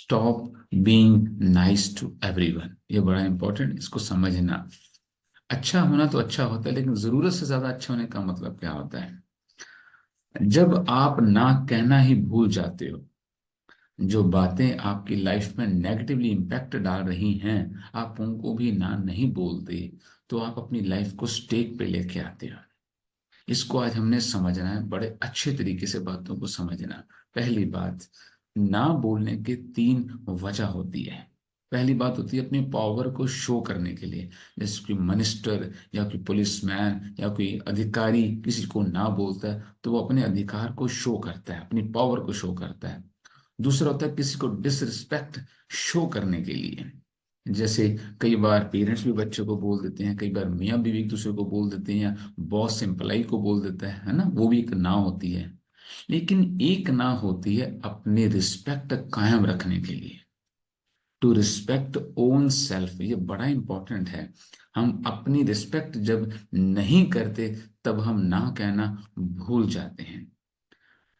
Stop being nice to everyone. ये बड़ा important, इसको समझना। अच्छा होना तो अच्छा होता है, लेकिन जरूरत से ज्यादा अच्छा होने का मतलब क्या होता है? जब आप ना कहना ही भूल जाते हो, जो बातें आपकी लाइफ में नेगेटिवली इम्पैक्ट डाल रही हैं, आप उनको भी ना नहीं बोलते, तो आप अपनी लाइफ को स्टेक पे लेके आते हो। इसको आज हमने समझना है, बड़े अच्छे तरीके से बातों को समझना। पहली बात, ना बोलने के तीन वजह होती है। पहली बात होती है अपनी पावर को शो करने के लिए। जैसे कोई मिनिस्टर या कोई पुलिसमैन या कोई अधिकारी किसी को ना बोलता है, तो वो अपने अधिकार को शो करता है, अपनी पावर को शो करता है। दूसरा होता है किसी को डिसरिस्पेक्ट शो करने के लिए। जैसे कई बार पेरेंट्स भी बच्चे को बोल देते हैं, कई बार मियाँ बीवी एक दूसरे को बोल देते हैं, या बॉस एम्प्लाई को बोल देता है ना, वो भी एक ना होती है। लेकिन एक ना होती है अपने रिस्पेक्ट कायम रखने के लिए। टू रिस्पेक्ट ओन सेल्फ, ये बड़ा इंपॉर्टेंट है। हम अपनी रिस्पेक्ट जब नहीं करते, तब हम ना कहना भूल जाते हैं।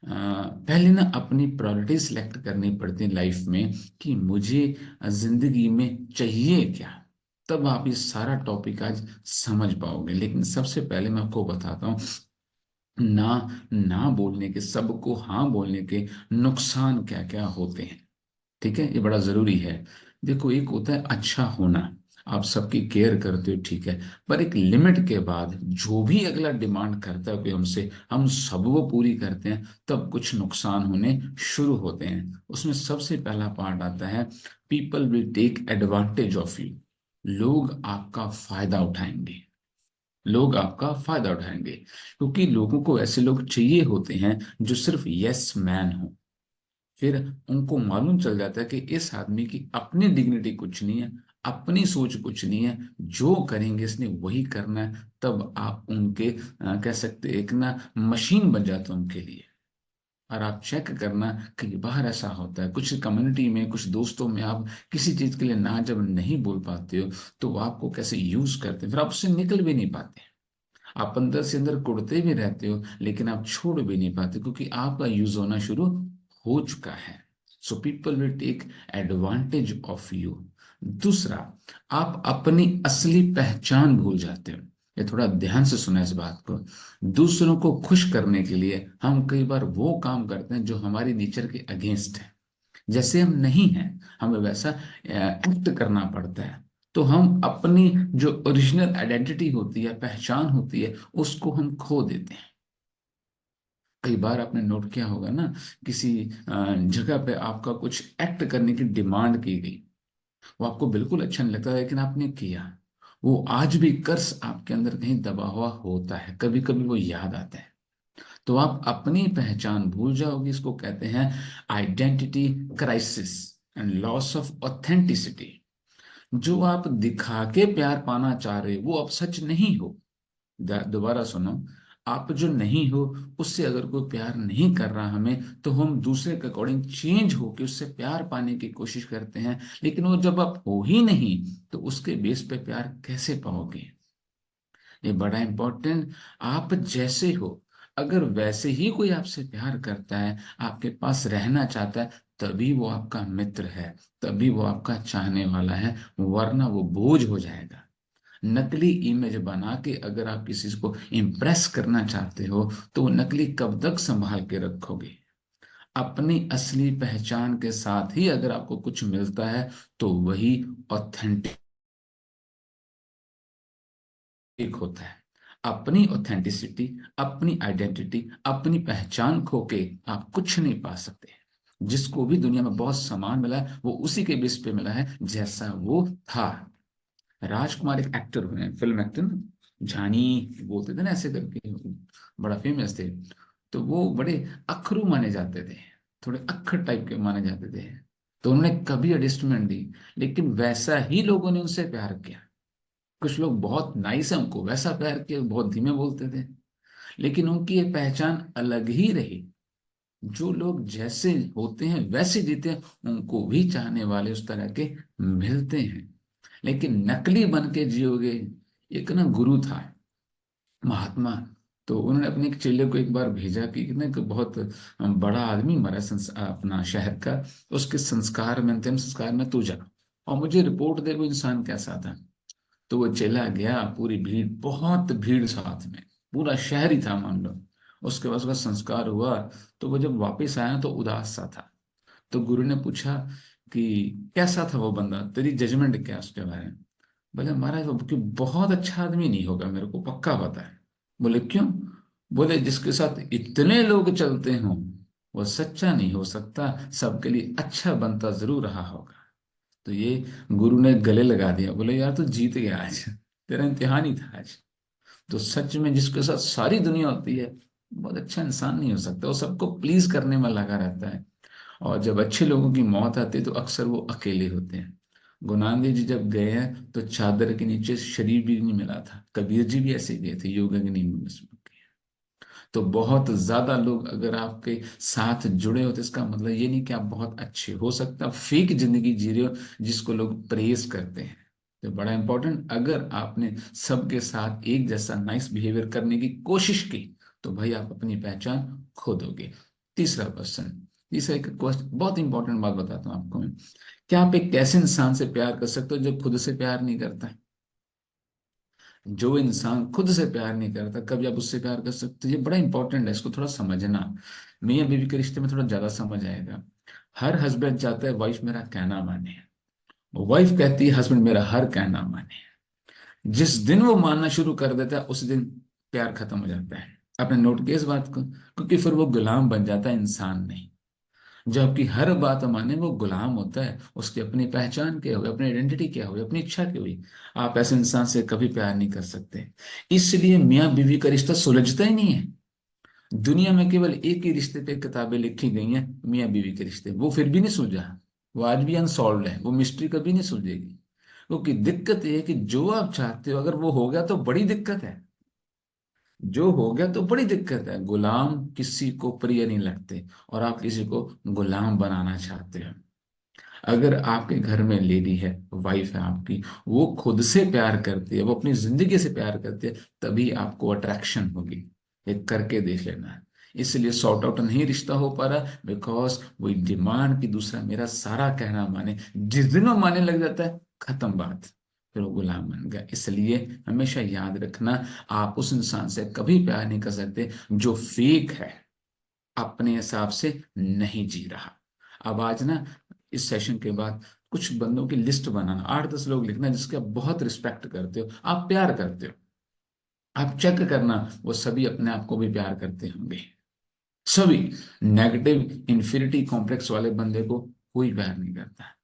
पहले ना अपनी प्रायोरिटी सिलेक्ट करनी पड़ती है लाइफ में, कि मुझे जिंदगी में चाहिए क्या। तब आप ये सारा टॉपिक आज समझ पाओगे। लेकिन सबसे पहले मैं आपको बताता हूँ, ना ना बोलने के, सबको हाँ बोलने के नुकसान क्या क्या होते हैं। ठीक है, ये बड़ा जरूरी है। देखो, एक होता है अच्छा होना, आप सबकी केयर करते हो, ठीक है। पर एक लिमिट के बाद जो भी अगला डिमांड करता है कोई हमसे, हम सब वो पूरी करते हैं, तब कुछ नुकसान होने शुरू होते हैं। उसमें सबसे पहला पार्ट आता है, people will take advantage of you. लोग आपका फायदा उठाएंगे। लोग आपका फायदा उठाएंगे, क्योंकि लोगों को ऐसे लोग चाहिए होते हैं जो सिर्फ यस मैन हो। फिर उनको मालूम चल जाता है कि इस आदमी की अपनी डिग्निटी कुछ नहीं है, अपनी सोच कुछ नहीं है, जो करेंगे इसने वही करना है। तब आप उनके कह सकते एक ना मशीन बन जाते हैं उनके लिए। और आप चेक करना, कई बार ऐसा होता है कुछ कम्युनिटी में, कुछ दोस्तों में, आप किसी चीज के लिए ना जब नहीं बोल पाते हो, तो वो आपको कैसे यूज करते हैं, फिर आप उससे निकल भी नहीं पाते। आप अंदर से अंदर कुड़ते भी रहते हो, लेकिन आप छोड़ भी नहीं पाते, क्योंकि आपका यूज होना शुरू हो चुका है। So people will take advantage of you. दूसरा, आप अपनी असली पहचान भूल जाते हो। ये थोड़ा ध्यान से सुना इस बात को। दूसरों को खुश करने के लिए हम कई बार वो काम करते हैं जो हमारी नेचर के अगेंस्ट है। जैसे हम नहीं हैं, हमें वैसा एक्ट करना पड़ता है। तो हम अपनी जो ओरिजिनल आइडेंटिटी होती है, पहचान होती है, उसको हम खो देते हैं। कई बार आपने नोट किया होगा ना, किसी जगह पे आपका कुछ एक्ट करने की डिमांड की गई, वो आपको बिल्कुल अच्छा नहीं लगता, लेकिन आपने किया। वो आज भी कर्स आपके अंदर कहीं दबा हुआ होता है, कभी कभी वो याद आता है। तो आप अपनी पहचान भूल जाओगे। इसको कहते हैं identity crisis and loss of authenticity. जो आप दिखा के प्यार पाना चाह रहे हो, वो अब सच नहीं हो। दोबारा सुनो, आप जो नहीं हो, उससे अगर कोई प्यार नहीं कर रहा हमें, तो हम दूसरे के अकॉर्डिंग चेंज होके उससे प्यार पाने की कोशिश करते हैं। लेकिन वो जब आप हो ही नहीं, तो उसके बेस पे प्यार कैसे पाओगे? ये बड़ा इंपॉर्टेंट। आप जैसे हो, अगर वैसे ही कोई आपसे प्यार करता है, आपके पास रहना चाहता है, तभी वो आपका मित्र है, तभी वो आपका चाहने वाला है। वरना वो बोझ हो जाएगा। नकली इमेज बना के अगर आप किसी को इम्प्रेस करना चाहते हो, तो वो नकली कब तक संभाल के रखोगे? अपनी असली पहचान के साथ ही अगर आपको कुछ मिलता है, तो वही ऑथेंटिक होता है। अपनी ऑथेंटिसिटी, अपनी आइडेंटिटी, अपनी पहचान खो के आप कुछ नहीं पा सकते। जिसको भी दुनिया में बहुत सम्मान मिला है, वो उसी के बेस पे मिला है जैसा वो था। राजकुमार एक एक्टर हुए, फिल्म एक्टर ना, झानी बोलते थे ना ऐसे करके, बड़ा फेमस थे। तो वो बड़े अखरू माने जाते थे, थोड़े अक्खर टाइप के माने जाते थे। तो उन्होंने कभी एडजस्टमेंट दी, लेकिन वैसा ही लोगों ने उनसे प्यार किया। कुछ लोग बहुत नाइस है, उनको वैसा प्यार किया, बहुत धीमे बोलते थे, लेकिन उनकी एक पहचान अलग ही रही। जो लोग जैसे होते हैं वैसे जीते हैं, उनको भी चाहने वाले उस तरह के मिलते हैं। लेकिन नकली बन के जियोगे। एक ना गुरु था, महात्मा, तो उन्होंने अपने एक चेले को एक बार भेजा कि ना कि बहुत बड़ा आदमी मरा अपना शहर का, उसके संस्कार में, अंतिम संस्कार में तू जा और मुझे रिपोर्ट दे वो इंसान कैसा था। तो वो चला गया, पूरी भीड़, बहुत भीड़ साथ में, पूरा शहर ही था मान लो। उसके बाद उसका संस्कार हुआ। तो वो जब वापस आया तो उदास सा था। तो गुरु ने पूछा कि कैसा था वो बंदा, तेरी जजमेंट क्या है उसके बारे में। बोले महाराज वो कि बहुत अच्छा आदमी नहीं होगा, मेरे को पक्का पता है। बोले क्यों? बोले जिसके साथ इतने लोग चलते हों वो सच्चा नहीं हो सकता, सबके लिए अच्छा बनता जरूर रहा होगा। तो ये गुरु ने गले लगा दिया, बोले यार तू जीत गया आज, तेरा इम्तिहान ही था आज। तो सच में जिसके साथ सारी दुनिया होती है बहुत अच्छा इंसान नहीं हो सकता, वो सबको प्लीज करने में लगा रहता है। और जब अच्छे लोगों की मौत आती है तो अक्सर वो अकेले होते हैं। गुरु नानक जी जब गए हैं तो चादर के नीचे शरीर भी नहीं मिला था, कबीर जी भी ऐसे गए थे योगा की नींद में सो के। तो बहुत ज्यादा लोग अगर आपके साथ जुड़े हो तो इसका मतलब ये नहीं कि आप बहुत अच्छे हो, सकता है फेक जिंदगी जी रहे हो जिसको लोग प्रेज करते हैं। तो बड़ा इंपॉर्टेंट, अगर आपने सबके साथ एक जैसा नाइस बिहेवियर करने की कोशिश की तो भाई आप अपनी पहचान खो दोगे। तीसरा क्वेश्चन, तीसरा एक क्वेश्चन, बहुत इंपॉर्टेंट बात बताता हूँ आपको मैं। क्या आप एक ऐसे इंसान से प्यार कर सकते हो जो खुद से प्यार नहीं करता है? जो इंसान खुद से प्यार नहीं करता कभी आप उससे प्यार कर सकते हो? ये बड़ा इंपॉर्टेंट है, इसको थोड़ा समझना। मियाँ बीवी के रिश्ते में थोड़ा ज्यादा समझ आएगा। हर हस्बैंड चाहता है वाइफ मेरा कहना माने, वाइफ कहती है हस्बैंड मेरा हर कहना माने। जिस दिन वो मानना शुरू कर देता है उस दिन प्यार खत्म हो जाता है। आपने नोट किया इस बात को? क्योंकि फिर वो गुलाम बन जाता है, इंसान नहीं। जो आपकी हर बात माने वो गुलाम होता है, उसकी अपनी पहचान क्या हुई, अपनी आइडेंटिटी क्या हुई, अपनी इच्छा क्या हुई। आप ऐसे इंसान से कभी प्यार नहीं कर सकते। इसलिए मियाँ बीवी का रिश्ता सुलझता ही नहीं है। दुनिया में केवल एक ही रिश्ते पे किताबें लिखी गई हैं, मियाँ बीवी के रिश्ते, वो फिर भी नहीं सुलझा। वो आज भी अनसॉल्व है, वो मिस्ट्री कभी नहीं सुलझेगी। क्योंकि दिक्कत ये है कि जो आप चाहते हो अगर वो हो गया तो बड़ी दिक्कत है। जो हो गया तो बड़ी दिक्कत है। गुलाम किसी को प्रिय नहीं लगते और आप किसी को गुलाम बनाना चाहते हो। अगर आपके घर में लेडी है, वाइफ है आपकी, वो खुद से प्यार करती है, वो अपनी जिंदगी से प्यार करती है, तभी आपको अट्रैक्शन होगी। ये करके देख लेना। इसलिए सॉर्ट आउट नहीं रिश्ता हो पा रहा बिकॉज वही डिमांड कि दूसरा मेरा सारा कहना माने। जिस दिन वो मानने लग जाता है खत्म बात, फिर वो गुलाम बन गया। इसलिए हमेशा याद रखना, आप उस इंसान से कभी प्यार नहीं कर सकते जो फेक है, अपने हिसाब से नहीं जी रहा। अब आज ना इस सेशन के बाद कुछ बंदों की लिस्ट बनाना, 8-10 लोग लिखना जिसके आप बहुत रिस्पेक्ट करते हो, आप प्यार करते हो। आप चेक करना वो सभी अपने आप को भी प्यार करते होंगे, सभी। नेगेटिव इंफिनिटी कॉम्प्लेक्स वाले बंदे को कोई प्यार नहीं करता।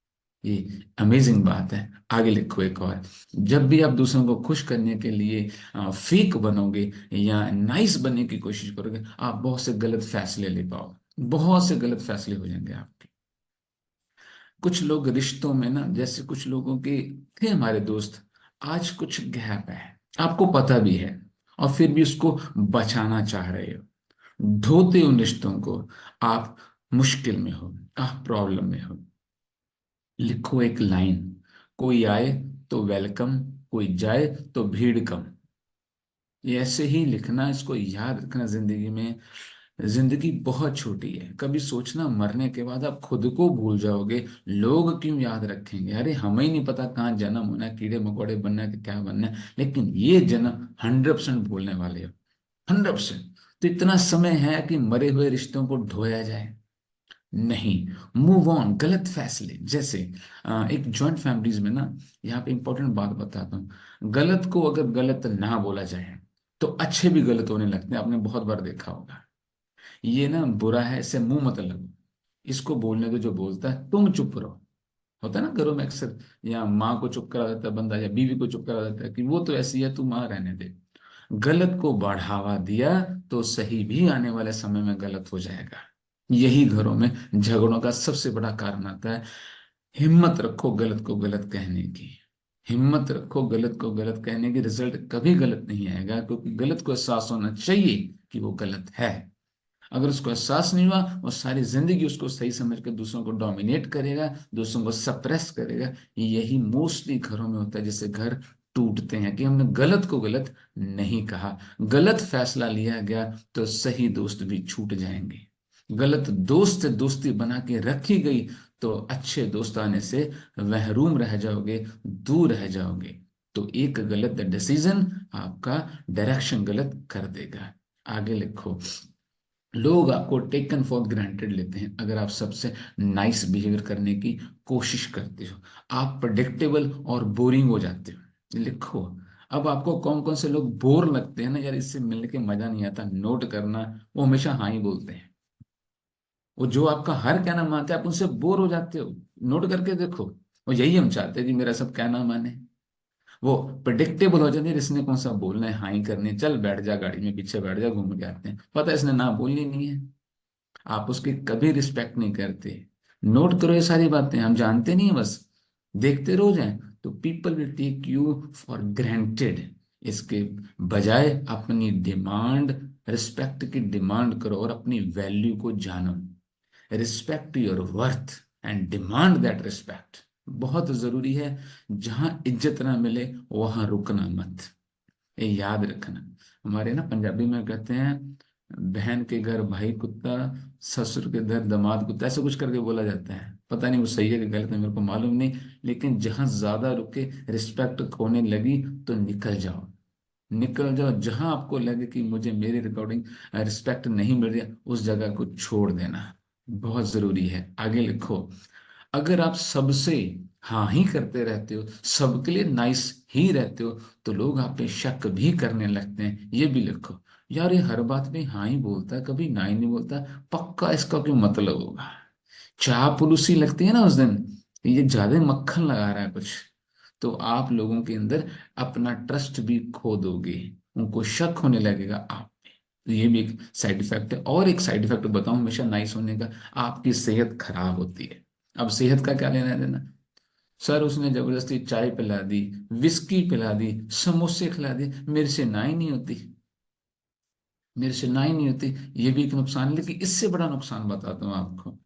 ये अमेजिंग बात है। आगे लिखो एक और, जब भी आप दूसरों को खुश करने के लिए फेक बनोगे या नाइस बनने की कोशिश करोगे आप बहुत से गलत फैसले ले पाओगे, बहुत से गलत फैसले हो जाएंगे आपके। कुछ लोग रिश्तों में ना, जैसे कुछ लोगों के थे हमारे दोस्त, आज कुछ गैप है, आपको पता भी है, और फिर भी उसको बचाना चाह रहे हो, ढोते उन रिश्तों को। आप मुश्किल में हो, आप प्रॉब्लम में हो, लिखो एक लाइन, कोई आए तो वेलकम, कोई जाए तो भीड़ कम। ये ऐसे ही लिखना, इसको याद रखना जिंदगी में। जिंदगी बहुत छोटी है, कभी सोचना मरने के बाद आप खुद को भूल जाओगे, लोग क्यों याद रखेंगे? अरे हमें ही नहीं पता कहाँ जन्म होना है, कीड़े मकोड़े बनना है कि क्या बनना है, लेकिन ये जन्म 100% भूलने वाले हो, 100%। तो इतना समय है कि मरे हुए रिश्तों को ढोया जाए नहीं, मूव ऑन। गलत फैसले जैसे एक जॉइंट फैमिलीज में ना, यहाँ पे इंपॉर्टेंट बात बताता हूँ, गलत को अगर गलत ना बोला जाए तो अच्छे भी गलत होने लगते हैं, आपने बहुत बार देखा होगा। ये ना बुरा है, इससे मुंह मत लगो, इसको बोलने दो जो बोलता है, तुम चुप रहो। होता है ना घरों में अक्सर, या माँ को चुप करा देता है बंदा, या बीवी को चुप करा देता है कि वो तो ऐसी है, तू माँ रहने दे। गलत को बढ़ावा दिया तो सही भी आने वाले समय में गलत हो जाएगा। यही घरों में झगड़ों का सबसे बड़ा कारण आता है। हिम्मत रखो गलत को गलत कहने की, हिम्मत रखो गलत को गलत कहने की, रिजल्ट कभी गलत नहीं आएगा, क्योंकि गलत को एहसास होना चाहिए कि वो गलत है। अगर उसको एहसास नहीं हुआ वो सारी जिंदगी उसको सही समझ कर दूसरों को डोमिनेट करेगा, दूसरों को सप्रेस करेगा। यही मोस्टली घरों में होता है, जिससे घर टूटते हैं कि हमने गलत को गलत नहीं कहा। गलत फैसला लिया गया तो सही दोस्त भी छूट जाएंगे। गलत दोस्त से दोस्ती बना के रखी गई तो अच्छे दोस्त आने से महरूम रह जाओगे, दूर रह जाओगे। तो एक गलत डिसीजन आपका डायरेक्शन गलत कर देगा। आगे लिखो, लोग आपको टेकन फॉर ग्रांटेड लेते हैं अगर आप सबसे नाइस बिहेवियर करने की कोशिश करते हो। आप प्रडिक्टेबल और बोरिंग हो जाते हो। लिखो, अब आपको कौन कौन से लोग बोर लगते हैं ना यार, इससे मिलने के मजा नहीं आता, नोट करना। वो हमेशा हाँ ही बोलते हैं। वो जो आपका हर कहना मानते हैं आप उनसे बोर हो जाते हो। नोट करके देखो, वो यही हम चाहते हैं कि मेरा सब कहना माने। वो प्रिडिक्टेबल हो जाती है, इसने कौन सा बोलना है, हाँ ही करनी है, चल बैठ जा गाड़ी में पीछे बैठ जा, घूम के आते हैं, पता है इसने ना बोलनी नहीं है। आप उसकी कभी रिस्पेक्ट नहीं करते। नोट करो ये सारी बातें, हम जानते नहीं है, बस देखते रहो जाए। तो people will take you for granted. इसके बजाय अपनी डिमांड, रिस्पेक्ट की डिमांड करो और अपनी वैल्यू को जानो। Respect your worth and demand that respect. बहुत जरूरी है। जहां इज्जत ना मिले वहां रुकना मत, ये याद रखना। हमारे ना पंजाबी में कहते हैं, बहन के घर भाई कुत्ता, ससुर के घर दामाद कुत्ता, ऐसा कुछ करके बोला जाता है। पता नहीं वो सही है कि गलत है, मेरे को मालूम नहीं। लेकिन जहां ज्यादा रुके, रिस्पेक्ट खोने लगी, तो निकल जाओ। निकल जाओ, जहां आपको लगे कि मुझे मेरी रिकॉर्डिंग रिस्पेक्ट नहीं मिल रही, उस जगह को छोड़ देना बहुत जरूरी है। आगे लिखो, अगर आप सबसे हाँ ही करते रहते हो, सबके लिए नाइस ही रहते हो, तो लोग आप पे शक भी करने लगते हैं। ये भी लिखो, यार ये हर बात में हाँ ही बोलता है, कभी ना ही नहीं बोलता, पक्का इसका कोई मतलब होगा। चापलूसी लगती है ना उस दिन, ये ज्यादा मक्खन लगा रहा है कुछ। तो आप लोगों के अंदर अपना ट्रस्ट भी खो दोगे, उनको शक होने लगेगा आप पे। तो ये भी एक साइड इफेक्ट है। और एक साइड इफेक्ट बताऊं हमेशा नाइस होने का, आपकी सेहत खराब होती है। अब सेहत का क्या लेना देना। सर उसने जबरदस्ती चाय पिला दी, विस्की पिला दी, समोसे खिला दिए, मेरे से ना ही नहीं होती, मेरे से ना ही नहीं होती। ये भी एक नुकसान है। लेकिन इससे बड़ा नुकसान बताता हूँ आपको।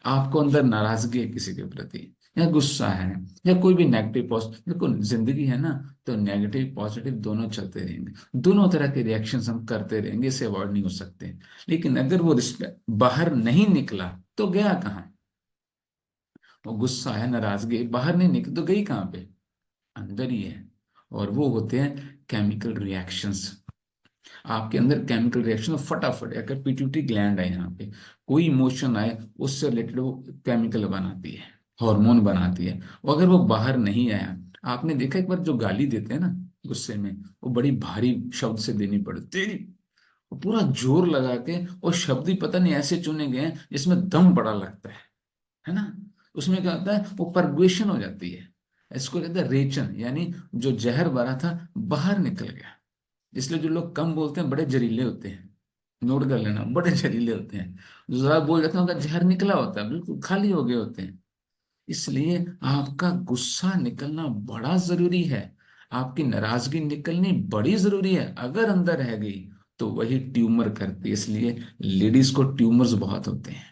आपको अंदर नाराजगी है किसी के प्रति, या गुस्सा है, या कोई भी नेगेटिव पॉजिटिव, देखो जिंदगी है ना, तो नेगेटिव पॉजिटिव दोनों चलते रहेंगे। दोनों तरह के रिएक्शंस हम करते रहेंगे, इसे अवॉइड नहीं हो सकते। लेकिन अगर वो रिस्पेक्ट बाहर नहीं निकला तो गया कहाँ। वो गुस्सा है, नाराजगी बाहर नहीं निकली तो गई कहाँ पे, अंदर ही है। और वो होते हैं केमिकल रिएक्शंस। आपके अंदर केमिकल रिएक्शन फटाफट, अगर पिट्यूटरी ग्लैंड है यहाँ पे, कोई इमोशन आए उससे रिलेटेड वो केमिकल बनाती है, हार्मोन बनाती है। और अगर वो बाहर नहीं आया, आपने देखा एक बार जो गाली देते हैं ना गुस्से में, वो बड़ी भारी शब्द से देनी पड़ती है, वो पूरा जोर लगा के, और शब्द ही पता नहीं ऐसे चुने गए हैं जिसमें दम बड़ा लगता है ना। उसमें क्या होता है, वो परगुएशन हो जाती है। इसको कहते हैं रेचन, यानी जो जहर भरा था बाहर निकल गया। इसलिए जो लोग कम बोलते हैं बड़े जहरीले होते हैं। नोट कर लेना, बड़े जहरीले होते हैं। जो ज्यादा बोल जाते हैं उनका जहर निकला होता है, बिल्कुल खाली हो गए होते हैं। इसलिए आपका गुस्सा निकलना बड़ा जरूरी है। आपकी नाराजगी निकलनी बड़ी जरूरी है। अगर अंदर रह गई तो वही ट्यूमर करती है। इसलिए लेडीज को ट्यूमर्स बहुत होते हैं।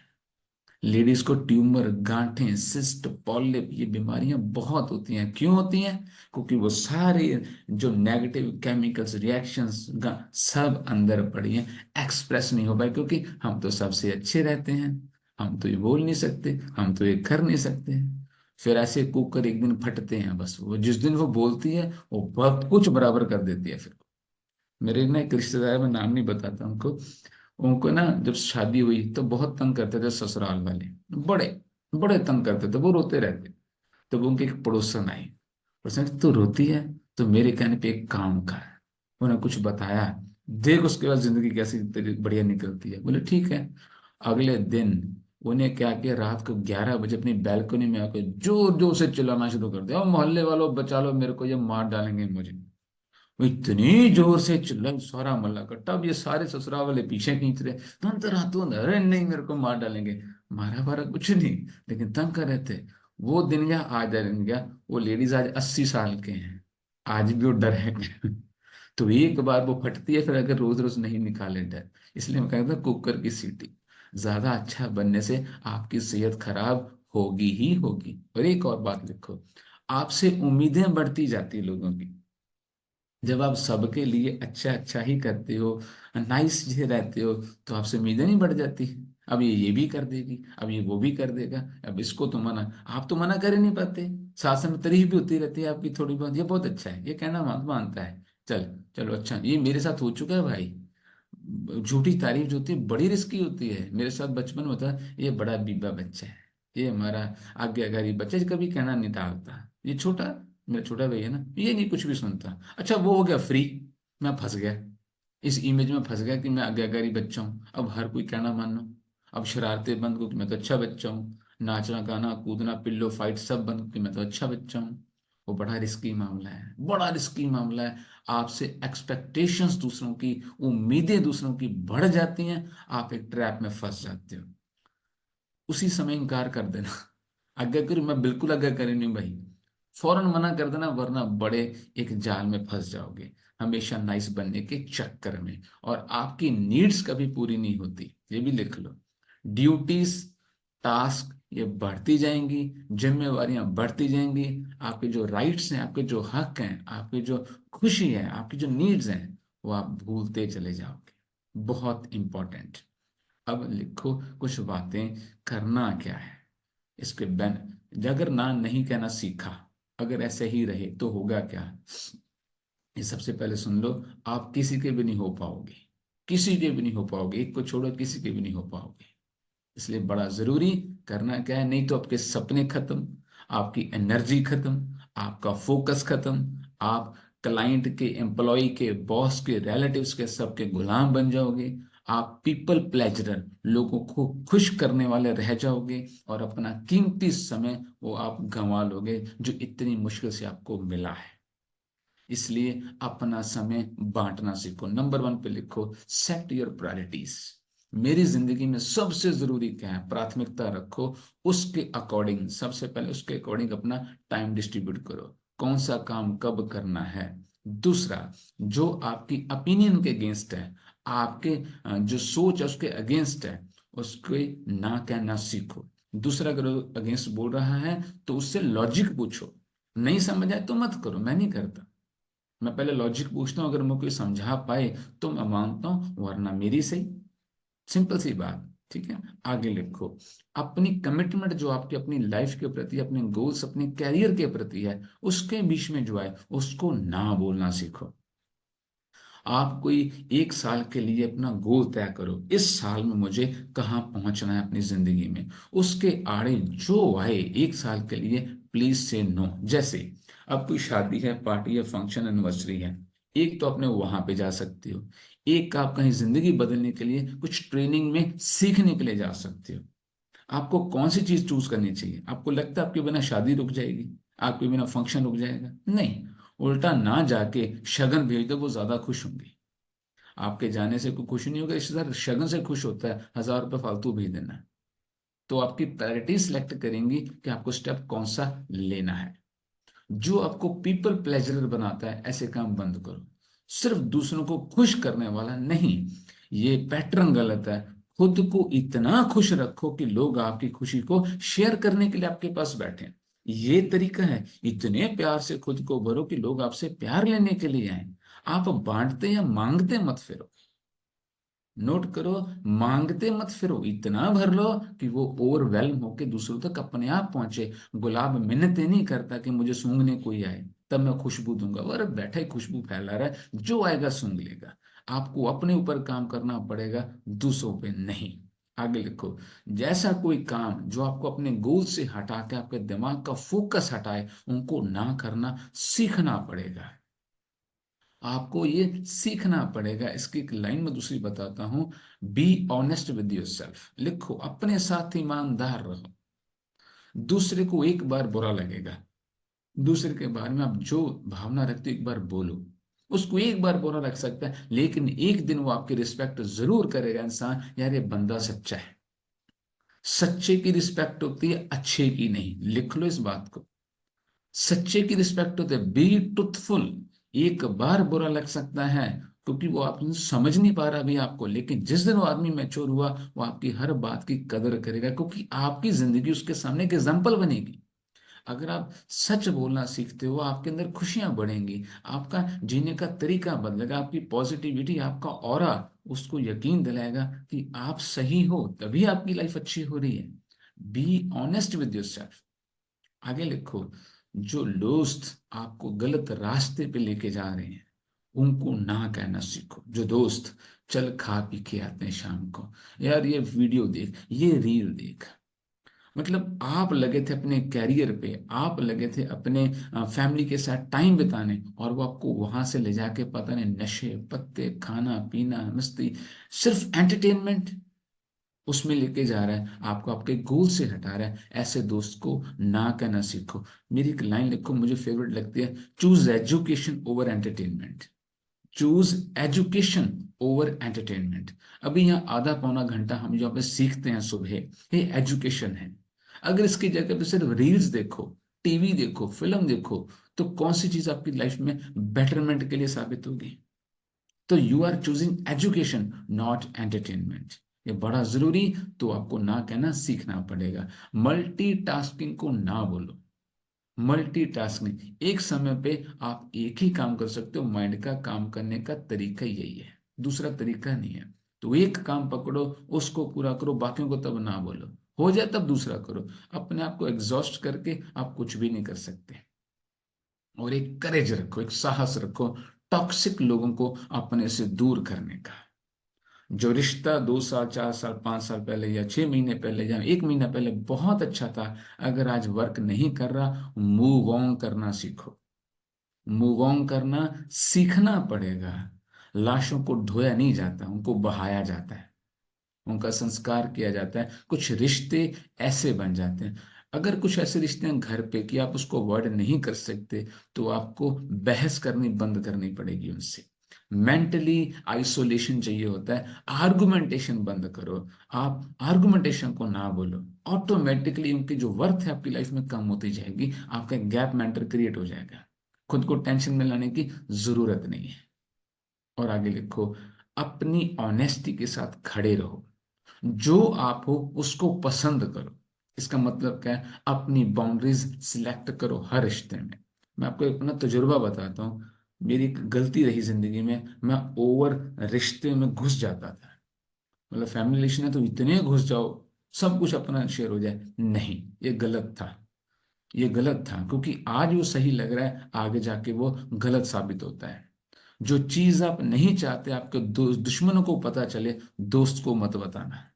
लेडीज को ट्यूमर, गांठें, सिस्ट, पॉलिप, ये बीमारियां बहुत होती हैं। क्यों होती हैं? क्योंकि वो सारे जो नेगेटिव केमिकल्स, रिएक्शंस सब अंदर पड़ी हैं, एक्सप्रेस नहीं हो पाए। क्योंकि हम तो सबसे अच्छे रहते हैं, हम तो ये बोल नहीं सकते, हम तो ये कर नहीं सकते। फिर ऐसे कुकर एक दिन फटते हैं, बस वो जिस दिन वो बोलती है वो बहुत कुछ बराबर कर देती है। फिर मेरे ना एक रिश्तेदार, मैं नाम नहीं बताता उनको, उनको ना जब शादी हुई तो बहुत तंग करते थे ससुराल वाले, बड़े बड़े तंग करते थे, वो रोते रहते। तो वो उनकी एक पड़ोसन आई, पड़ोसन कहती, तू रोती है तो मेरे कहने पे एक काम कर। उन्हें कुछ बताया, देख उसके बाद जिंदगी कैसी तेरी बढ़िया निकलती है। बोले ठीक है। अगले दिन उन्हें क्या किया, रात को 11 बजे अपनी बैल्कनी में आकर जोर जोर से चिल्लाना शुरू कर दिया, "ओ मोहल्ले वालों बचा लो मेरे को, ये मार डालेंगे मुझे।" वो इतनी जोर से चिल्लाई, सारा मोहल्ला इकट्ठा। अब ये सारे ससुराल वाले पीछे खींच रहे, तुम तो रातों, अरे नहीं मेरे को मार डालेंगे। मारा वारा कुछ नहीं, लेकिन तंग कर रहे थे। वो दिन गया, आज दिन गया। वो लेडीज आज 80 साल के हैं, आज भी वो डर है। तो एक बार वो फटती है, फिर अगर रोज रोज नहीं निकाले डर। इसलिए मैं कहता हूँ कुकर की सीटी, ज्यादा अच्छा बनने से आपकी सेहत खराब होगी ही होगी। और एक और बात लिखो, आपसे उम्मीदें बढ़ती जाती है लोगों की। जब आप सबके लिए अच्छा अच्छा ही करते हो, नाइस जे रहते हो, तो आपसे उम्मीदें नहीं बढ़ जाती। अब ये भी कर देगी, अब ये वो भी कर देगा, अब इसको तो मना, आप तो मना कर ही नहीं पाते। शासन में तारीफ भी होती रहती है आपकी थोड़ी बहुत, ये बहुत अच्छा है, ये कहना मानता है, चल चलो अच्छा, ये मेरे साथ हो चुका है भाई। झूठी तारीफ जो होती है बड़ी रिस्की होती है। मेरे साथ बचपन में होता, ये बड़ा बीबा बच्चा है, ये हमारा आज्ञाकारी बच्चा, ये कभी कहना नहीं टालता, ये छोटा, मेरा छोटा भाई है ना, ये नहीं कुछ भी सुनता। अच्छा वो हो गया फ्री, मैं फंस गया, इस इमेज में फंस गया कि मैं आज्ञाकारी बच्चा हूँ, अब हर कोई कहना मानो, अब शरारतें बंद को कि मैं तो अच्छा बच्चा हूँ, नाचना गाना कूदना पिल्लो फाइट सब बंद कि मैं तो अच्छा बच्चा हूँ। वो बड़ा रिस्की मामला है, बड़ा रिस्की मामला है। आपसे एक्सपेक्टेशंस दूसरों की, उम्मीदें दूसरों की बढ़ जाती हैं, आप एक ट्रैप में फंस जाते हो। उसी समय इनकार कर देना। आज्ञाकारी, मैं बिल्कुल आज्ञाकारी नहीं भाई, फौरन मना कर देना, वरना बड़े एक जाल में फंस जाओगे, हमेशा नाइस बनने के चक्कर में, और आपकी नीड्स कभी पूरी नहीं होती, ये भी लिख लो। ड्यूटीज, टास्क ये बढ़ती जाएंगी, जिम्मेवारियां बढ़ती जाएंगी, आपके जो राइट्स हैं, आपके जो हक हैं, आपकी जो खुशी है, आपकी जो नीड्स हैं, वो आप भूलते चले जाओगे। बहुत इंपॉर्टेंट। अब लिखो कुछ बातें, करना क्या है इसके बैन, अगर ना नहीं कहना सीखा, अगर ऐसे ही रहे तो होगा क्या। ये सबसे पहले सुन लो, आप किसी के भी नहीं हो पाओगे, किसी के भी नहीं हो पाओगे, एक को छोड़ो किसी के भी नहीं हो पाओगे। इसलिए बड़ा जरूरी, करना क्या है, नहीं तो आपके सपने खत्म, आपकी एनर्जी खत्म, आपका फोकस खत्म, आप क्लाइंट के, एम्प्लॉय के, बॉस के, रिलेटिव्स के सबके गुलाम बन जाओगे। आप पीपल प्लेजरर, लोगों को खुश करने वाले रह जाओगे, और अपना कीमती समय वो आप गंवा लोगे जो इतनी मुश्किल से आपको मिला है। इसलिए अपना समय बांटना सीखो। नंबर 1 पे लिखो, सेट योर प्रायोरिटीज। मेरी जिंदगी में सबसे जरूरी क्या है, प्राथमिकता रखो, उसके अकॉर्डिंग, सबसे पहले उसके अकॉर्डिंग अपना टाइम डिस्ट्रीब्यूट करो, कौन सा काम कब करना है। दूसरा, जो आपकी ओपिनियन के अगेंस्ट है, आपके जो सोच है उसके अगेंस्ट है, उसके ना कहना सीखो। दूसरा अगर अगेंस्ट बोल रहा है तो उससे लॉजिक पूछो, नहीं समझ आए तो मत करो, मैं नहीं करता, मैं पहले लॉजिक पूछता हूँ, अगर मैं कोई समझा पाए तो मैं मानता हूँ, वरना मेरी सही। सिंपल सी बात, ठीक है। आगे लिखो, अपनी कमिटमेंट जो आपकी अपनी लाइफ के प्रति, अपने गोल्स, अपने कैरियर के प्रति है, उसके बीच में जो है उसको ना बोलना सीखो। आप कोई एक साल के लिए अपना गोल तय करो, इस साल में मुझे कहाँ पहुंचना है अपनी जिंदगी में, उसके आड़े जो आए एक साल के लिए, प्लीज से नो। जैसे अब कोई शादी है, पार्टी है, फंक्शन, एनिवर्सरी है, एक तो अपने वहां पे जा सकते हो, एक का आप कहीं जिंदगी बदलने के लिए कुछ ट्रेनिंग में सीखने के लिए जा सकते हो। आपको कौन सी चीज चूज करनी चाहिए, आपको लगता है आपके बिना शादी रुक जाएगी, आपके बिना फंक्शन रुक जाएगा, नहीं, उल्टा ना जाके शगन भेज दो, वो ज्यादा खुश होंगे। आपके जाने से कोई खुश नहीं होगा, रिश्तेदार शगन से खुश होता है, 1,000 रुपये फालतू भेज देना है। तो आपकी प्रायोरिटी सिलेक्ट करेंगी कि आपको स्टेप कौन सा लेना है। जो आपको पीपल प्लेजरर बनाता है, ऐसे काम बंद करो। सिर्फ दूसरों को खुश करने वाला नहीं, ये पैटर्न गलत है। खुद को इतना खुश रखो कि लोग आपकी खुशी को शेयर करने के लिए आपके पास बैठे, ये तरीका है। इतने प्यार से खुद को भरो कि लोग आपसे प्यार लेने के लिए आए। आप बांटते या मांगते मत फिरो, नोट करो, मांगते मत फिरो, इतना भर लो कि वो ओवरवेल्म होके दूसरों तक अपने आप पहुंचे। गुलाब मिन्नतें नहीं करता कि मुझे सूंघने कोई आए तब मैं खुशबू दूंगा, अरे बैठा ही खुशबू फैला रहा है, जो आएगा सूंघ लेगा। आपको अपने ऊपर काम करना पड़ेगा, दूसरों पे नहीं। आगे लिखो, जैसा कोई काम जो आपको अपने गोल से हटा के आपके दिमाग का फोकस हटाए, उनको ना करना सीखना पड़ेगा। आपको ये सीखना पड़ेगा। इसकी एक लाइन में दूसरी बताता हूं, be honest with your self. लिखो, अपने साथ ईमानदार रहो। दूसरे को एक बार बुरा लगेगा, दूसरे के बारे में आप जो भावना रखते हो एक बार बोलो, उसको एक बार बुरा लग सकता है, लेकिन एक दिन वो आपकी रिस्पेक्ट जरूर करेगा। इंसान, यार ये बंदा सच्चा है। सच्चे की रिस्पेक्ट होती है, अच्छे की नहीं, लिख लो इस बात को। सच्चे की रिस्पेक्ट होते, बी ट्रुथफुल। एक बार बुरा लग सकता है क्योंकि वो आप समझ नहीं पा रहा अभी आपको, लेकिन जिस दिन वो आदमी मैच्योर हुआ, वो आपकी हर बात की कदर करेगा, क्योंकि आपकी जिंदगी उसके सामने एक एग्जाम्पल बनेगी। अगर आप सच बोलना सीखते हो, आपके अंदर खुशियां बढ़ेंगी, आपका जीने का तरीका बदलेगा, आपकी पॉजिटिविटी, आपका ऑरा उसको यकीन दिलाएगा कि आप सही हो, तभी आपकी लाइफ अच्छी हो रही है। Be honest with yourself. आगे लिखो, जो दोस्त आपको गलत रास्ते पे लेके जा रहे हैं उनको ना कहना सीखो। जो दोस्त चल खा पी के आते हैं शाम को, यार ये वीडियो देख, ये रील देख, मतलब आप लगे थे अपने कैरियर पे, आप लगे थे अपने फैमिली के साथ टाइम बिताने, और वो आपको वहां से ले जाके पता नहीं नशे पत्ते, खाना पीना, मस्ती, सिर्फ एंटरटेनमेंट उसमें लेके जा रहा है, आपको आपके गोल से हटा रहा है। ऐसे दोस्त को ना कहना सीखो। मेरी एक लाइन लिखो, मुझे फेवरेट लगती है, choose education over entertainment. Choose education over entertainment. अभी यहाँ आधा पौना घंटा हम जो पे सीखते हैं सुबह, ये एजुकेशन है। अगर इसकी जगह पे सिर्फ रील्स देखो, टीवी देखो, फिल्म देखो, तो कौन सी चीज आपकी लाइफ में बेटरमेंट के लिए साबित होगी? तो you are choosing education, not entertainment. ये बड़ा जरूरी, तो आपको ना कहना सीखना पड़ेगा। मल्टीटास्किंग को ना बोलो। मल्टीटास्किंग, एक समय पे आप एक ही काम कर सकते हो। माइंड का काम करने का तरीका यही है, दूसरा तरीका नहीं है। तो एक काम पकड़ो, उसको पूरा करो, बाकियों को तब ना बोलो। हो जाए तब दूसरा करो। अपने आप को एग्जॉस्ट करके आप कुछ भी नहीं कर सकते। और एक करेज रखो, एक साहस रखो, टॉक्सिक लोगों को अपने से दूर करने का। जो रिश्ता 2 साल, 4 साल, 5 साल पहले या 6 महीने पहले या एक महीना पहले बहुत अच्छा था, अगर आज वर्क नहीं कर रहा, मूव ऑन करना सीखो। मूव ऑन करना सीखना पड़ेगा। लाशों को ढोया नहीं जाता, उनको बहाया जाता है, उनका संस्कार किया जाता है। कुछ रिश्ते ऐसे बन जाते हैं। अगर कुछ ऐसे रिश्ते हैं घर पे कि आप उसको अवॉइड नहीं कर सकते, तो आपको बहस करनी बंद करनी पड़ेगी उनसे। मेंटली आइसोलेशन चाहिए होता है, आर्गुमेंटेशन बंद करो। आप आर्गुमेंटेशन को ना बोलो, ऑटोमेटिकली उनकी जो वर्थ है आपकी लाइफ में कम होती जाएगी, आपका गैप मेंटर क्रिएट हो जाएगा। खुद को टेंशन में लाने की जरूरत नहीं है। और आगे लिखो, अपनी ऑनेस्टी के साथ खड़े रहो। जो आप हो उसको पसंद करो। इसका मतलब क्या है? अपनी बाउंड्रीज सिलेक्ट करो हर रिश्ते में। मैं आपको एक अपना तजुर्बा बताता हूँ। मेरी एक गलती रही जिंदगी में, मैं ओवर रिश्ते में घुस जाता था। मतलब फैमिली रिलेशन है तो इतने घुस जाओ, सब कुछ अपना शेयर हो जाए। नहीं, ये गलत था। ये गलत था, क्योंकि आज वो सही लग रहा है, आगे जाके वो गलत साबित होता है। जो चीज आप नहीं चाहते आपके दुश्मनों को पता चले, दोस्त को मत बताना।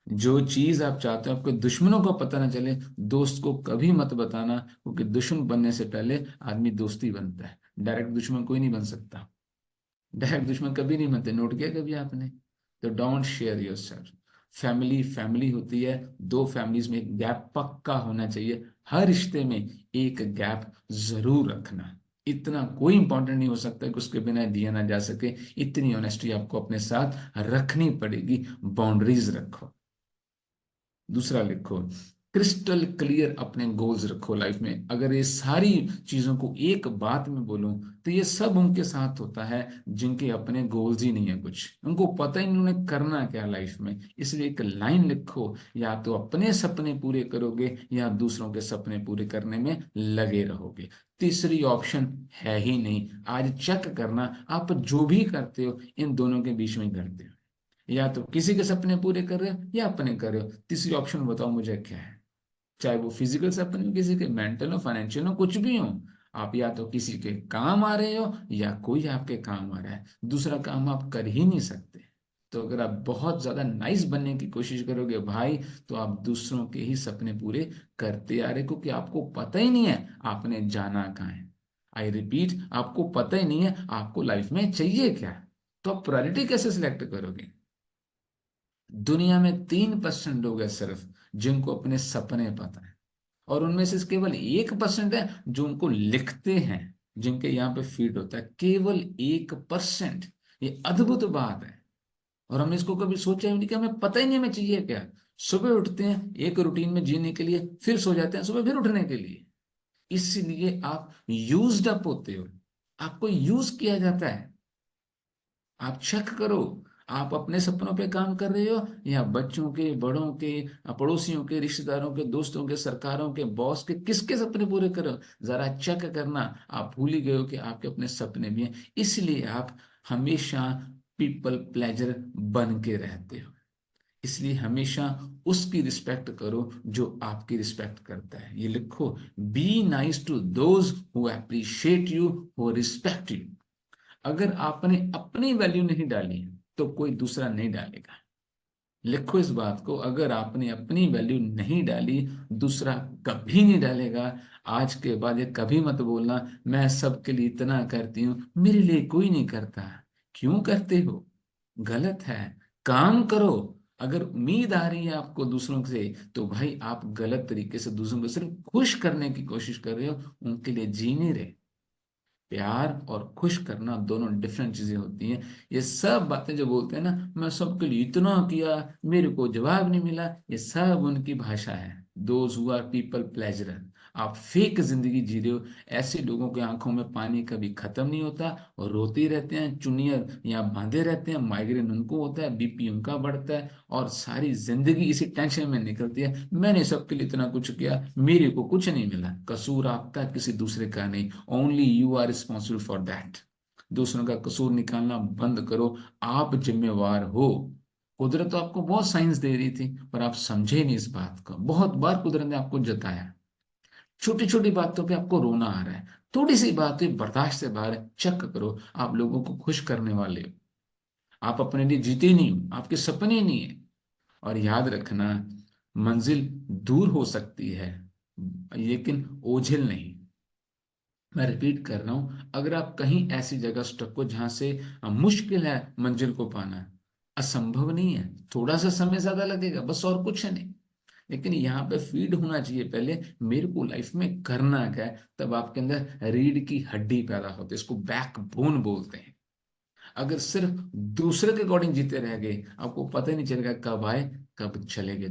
जो चीज आप चाहते हो आपके दुश्मनों को पता ना चले, दोस्त को कभी मत बताना, क्योंकि दुश्मन बनने से पहले आदमी दोस्ती बनता है। डायरेक्ट दुश्मन कोई नहीं बन सकता। डायरेक्ट दुश्मन कभी नहीं बनते, नोट किया कभी आपने? तो don't share your self. Family family होती है, दो फैमिलीज में एक गैप पक्का होना चाहिए। हर रिश्ते में एक गैप जरूर रखना। इतना कोई इंपॉर्टेंट नहीं हो सकता कि उसके बिना जिया ना जा सके। इतनी ऑनेस्टी आपको अपने साथ रखनी पड़ेगी। बाउंड्रीज रखो। दूसरा लिखो, क्रिस्टल क्लियर अपने गोल्स रखो लाइफ में। अगर ये सारी चीजों को एक बात में बोलूं, तो ये सब उनके साथ होता है जिनके अपने गोल्स ही नहीं है, कुछ उनको पता ही नहीं उन्हें करना क्या लाइफ में। इसलिए एक लाइन लिखो, या तो अपने सपने पूरे करोगे या दूसरों के सपने पूरे करने में लगे रहोगे। तीसरी ऑप्शन है ही नहीं। आज चेक करना, आप जो भी करते हो इन दोनों के बीच में ही करते हो। या तो किसी के सपने पूरे कर रहे हो या अपने कर रहे हो। तीसरी ऑप्शन बताओ मुझे क्या है? चाहे वो फिजिकल सपने हो, किसी के मेंटल हो, फाइनेंशियल हो, कुछ भी हो। आप या तो किसी के काम आ रहे हो या कोई आपके काम आ रहा है। दूसरा काम आप कर ही नहीं सकते। तो अगर आप बहुत ज्यादा नाइस बनने की कोशिश करोगे भाई, तो आप दूसरों के ही सपने पूरे करते आ रहे, क्योंकि आपको पता ही नहीं है आपने जाना कहाँ है। आई रिपीट, आपको पता ही नहीं है आपको लाइफ में चाहिए क्या। तो आप प्रायोरिटी कैसे सिलेक्ट करोगे? दुनिया में 3% लोग हैं सिर्फ जिनको अपने सपने पता है, और उनमें से केवल 1% है जो उनको लिखते हैं, जिनके यहाँ पे फीड होता है। केवल 1%। ये अद्भुत बात है। और हमने इसको कभी सोचा ही नहीं कि हमें पता ही नहीं हमें चाहिए क्या। सुबह उठते हैं एक रूटीन में जीने के लिए, फिर सो जाते हैं सुबह फिर उठने के लिए। इसलिए आप यूज्ड अप होते हो, आपको यूज किया जाता है। आप चेक करो, आप अपने सपनों पे काम कर रहे हो या बच्चों के, बड़ों के, पड़ोसियों के, रिश्तेदारों के, दोस्तों के, सरकारों के, बॉस के, किसके सपने पूरे कर रहे हो? जरा चेक करना। आप भूल ही गए हो कि आपके अपने सपने भी हैं। इसलिए आप हमेशा पीपल प्लेजर बन के रहते हो। इसलिए हमेशा उसकी रिस्पेक्ट करो जो आपकी रिस्पेक्ट करता है। ये लिखो, be nice to those who appreciate you, who respect you. अगर आपने अपनी वैल्यू नहीं डाली तो कोई दूसरा नहीं डालेगा। लिखो इस बात को, अगर आपने अपनी वैल्यू नहीं डाली, दूसरा कभी नहीं डालेगा। आज के बाद ये कभी मत बोलना, मैं सबके लिए इतना करती हूँ, मेरे लिए कोई नहीं करता। क्यों करते हो? गलत है। काम करो। अगर उम्मीद आ रही है आपको दूसरों से, तो भाई आप गलत तरीके से दूसरों को सिर्फ खुश करने की कोशिश कर रहे हो, उनके लिए जी नहीं रहे। प्यार और खुश करना दोनों डिफरेंट चीजें होती हैं। ये सब बातें जो बोलते हैं ना, मैं सबके लिए इतना किया, मेरे को जवाब नहीं मिला, ये सब उनकी भाषा है। Those who are people pleaser. आप फेक जिंदगी जी रहे हो। ऐसे लोगों की आंखों में पानी कभी खत्म नहीं होता, और रोते ही रहते हैं, चुन्नियां या बांधे रहते हैं, माइग्रेन उनको होता है, बीपी उनका बढ़ता है, और सारी जिंदगी इसी टेंशन में निकलती है। मैंने सबके लिए इतना कुछ किया, मेरे को कुछ नहीं मिला। कसूर आपका, किसी दूसरे का नहीं। Only you are responsible for that. दूसरों का कसूर निकालना बंद करो। आप जिम्मेवार हो। कुदरत तो आपको बहुत साइंस दे रही थी, पर आप समझे नहीं इस बात को। बहुत बार कुदरत ने आपको जताया। छोटी छोटी बातों पे आपको रोना आ रहा है, थोड़ी सी बात है बर्दाश्त से बाहर है, चेक करो। आप लोगों को खुश करने वाले हो। आप अपने लिए जीते नहीं हो, आपके सपने नहीं है। और याद रखना, मंजिल दूर हो सकती है, लेकिन ओझल नहीं। मैं रिपीट कर रहा हूं, अगर आप कहीं ऐसी जगह स्टक हो जहां से मुश्किल है मंजिल को पाना, असंभव नहीं है। थोड़ा सा समय ज्यादा लगेगा, बस, और कुछ नहीं। लेकिन यहाँ पे फीड होना चाहिए पहले, मेरे को लाइफ में करना क्या है। तब आपके अंदर रीढ़ की हड्डी पैदा होती है, इसको बैकबोन बोलते हैं। अगर सिर्फ दूसरे के अकॉर्डिंग जीते रह गए, आपको पता ही नहीं चलेगा कब आए कब चले गए।